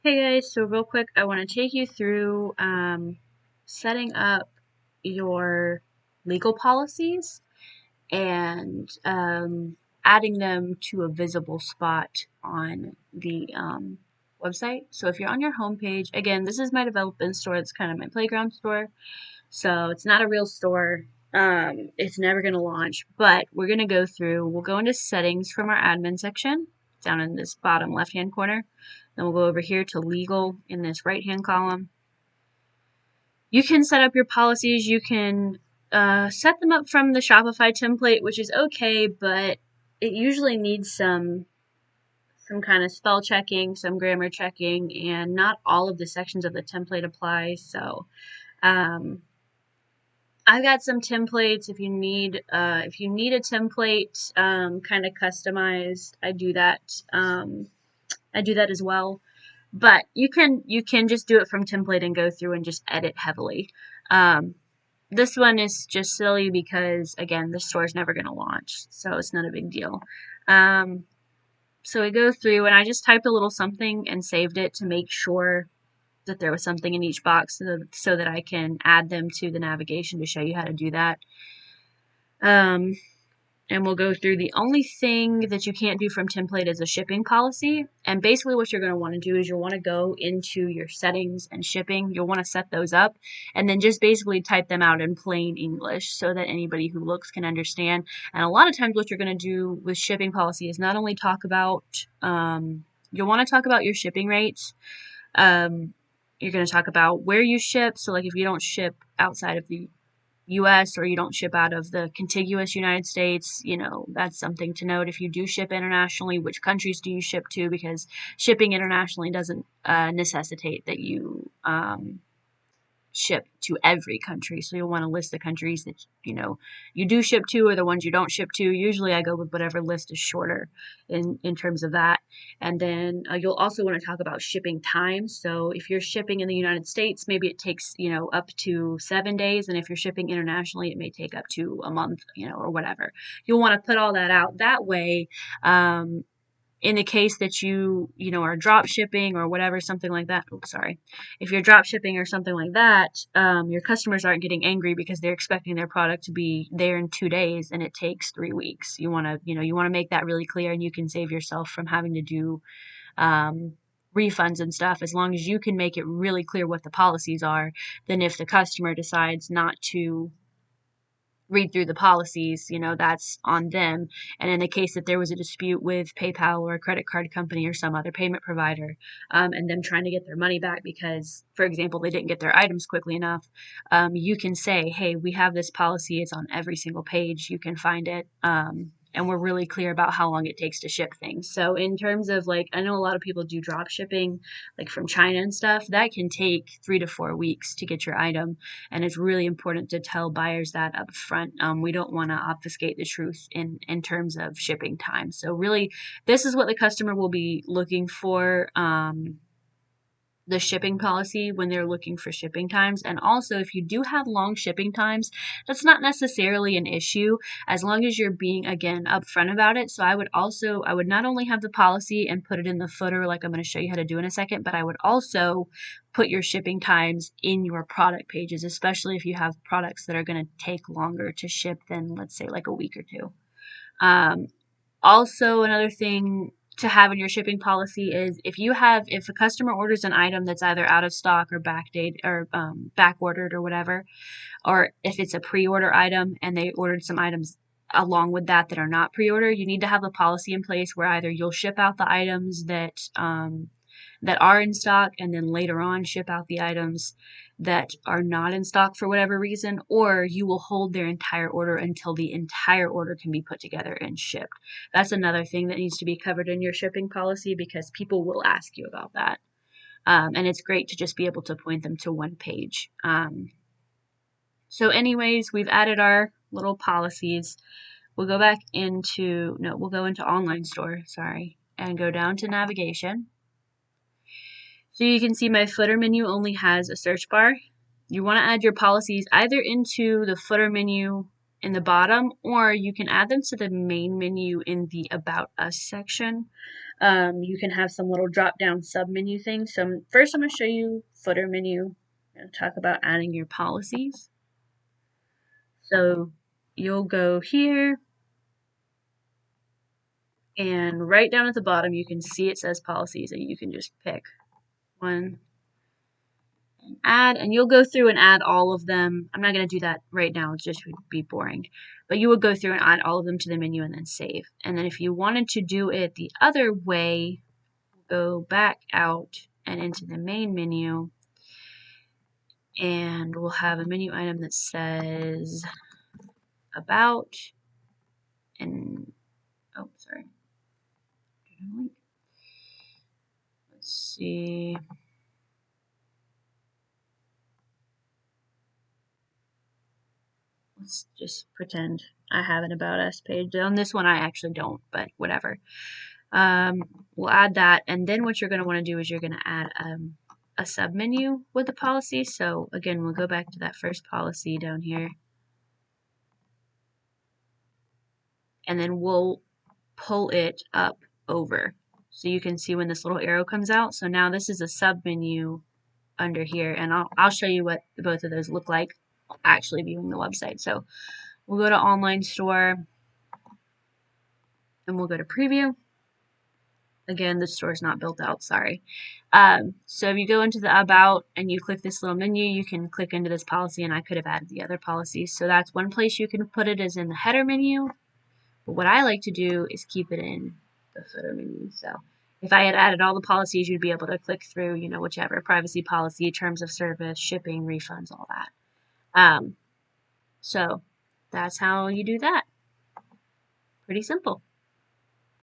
Hey guys, so real quick, I want to take you through setting up your legal policies and adding them to a visible spot on the website. So if you're on your homepage, again, this is my development store. It's kind of my playground store. So it's not a real store. It's never going to launch, but we're going to go through, we'll go into settings from our admin section down in this bottom left-hand corner. Then we'll go over here to legal in this right-hand column. You can set up your policies. You can set them up from the Shopify template, which is okay, but it usually needs some kind of spell checking, some grammar checking, and not all of the sections of the template apply. So um, I've got some templates. If you need a template kind of customized, I do that. I do that as well. But you can just do it from template and go through and just edit heavily. Um, this one is just silly because again, the store's never going to launch, so it's not a big deal. Um, so I go through and I just typed a little something and saved it to make sure that there was something in each box so that I can add them to the navigation to show you how to do that. Um, and we'll go through the only thing that you can't do from template is a shipping policy. And basically what you're going to want to do is you'll want to go into your settings and shipping. You'll want to set those up and then just basically type them out in plain English so that anybody who looks can understand. And a lot of times what you're going to do with shipping policy is not only talk about, you'll want to talk about your shipping rates. You're going to talk about where you ship. So like if you don't ship outside of the US or you don't ship out of the contiguous United States, that's something to note. If you do ship internationally, which countries do you ship to? Because shipping internationally doesn't necessitate that you ship to every country. So you'll want to list the countries that you do ship to or the ones you don't ship to. Usually I go with whatever list is shorter in terms of that. And then you'll also want to talk about shipping time. So if you're shipping in the United States, maybe it takes up to 7 days, and if you're shipping internationally, it may take up to a month, or whatever. You'll want to put all that out that way. In the case that are drop shipping or whatever, something like that. Oops, sorry. If you're drop shipping or something like that, your customers aren't getting angry because they're expecting their product to be there in 2 days and it takes 3 weeks. You want to make that really clear, and you can save yourself from having to do refunds and stuff as long as you can make it really clear what the policies are. Then if the customer decides not to read through the policies, that's on them. And in the case that there was a dispute with PayPal or a credit card company or some other payment provider, and them trying to get their money back because, for example, they didn't get their items quickly enough, you can say, hey, we have this policy. It's on every single page. You can find it. And we're really clear about how long it takes to ship things. So in terms of I know a lot of people do drop shipping, like from China and stuff, that can take 3 to 4 weeks to get your item. And it's really important to tell buyers that up front. We don't want to obfuscate the truth in terms of shipping time. So really, this is what the customer will be looking for. The shipping policy when they're looking for shipping times. And also, if you do have long shipping times, that's not necessarily an issue as long as you're being, again, upfront about it. So I would not only have the policy and put it in the footer like I'm going to show you how to do in a second, but I would also put your shipping times in your product pages, especially if you have products that are going to take longer to ship than, let's say, like a week or two. Um, Also, another thing to have in your shipping policy is if a customer orders an item that's either out of stock or backdate or back ordered or whatever, or if it's a pre-order item and they ordered some items along with that are not pre-order, you need to have a policy in place where either you'll ship out the items that are in stock and then later on ship out the items that are not in stock for whatever reason, or you will hold their entire order until the entire order can be put together and shipped. That's another thing that needs to be covered in your shipping policy because people will ask you about that. And it's great to just be able to point them to one page. So anyways, we've added our little policies. We'll go back into, no, we'll go into online store, sorry, and go down to navigation. So you can see my footer menu only has a search bar. You want to add your policies either into the footer menu in the bottom, or you can add them to the main menu in the About Us section. You can have some little drop down sub menu things. So first I'm going to show you footer menu and talk about adding your policies. So you'll go here and right down at the bottom you can see it says policies and you can just pick one and add, and you'll go through and add all of them. I'm not going to do that right now, it just would be boring. But you would go through and add all of them to the menu and then save. And then if you wanted to do it the other way, go back out and into the main menu, and we'll have a menu item that says about, and oh, sorry. Let's see. Let's just pretend I have an About Us page. On this one, I actually don't, but whatever. We'll add that, and then what you're going to want to do is you're going to add a submenu with the policy. So again, we'll go back to that first policy down here, and then we'll pull it up over. So you can see when this little arrow comes out. So now this is a submenu under here, and I'll show you what both of those look like actually viewing the website. So we'll go to online store and we'll go to preview. Again, the store's not built out, sorry. So if you go into the about and you click this little menu, you can click into this policy, and I could have added the other policies. So that's one place you can put it, is in the header menu. But what I like to do is keep it in the footer menu. So if I had added all the policies, you'd be able to click through, you know, whichever privacy policy, terms of service, shipping, refunds, all that. So that's how you do that. Pretty simple.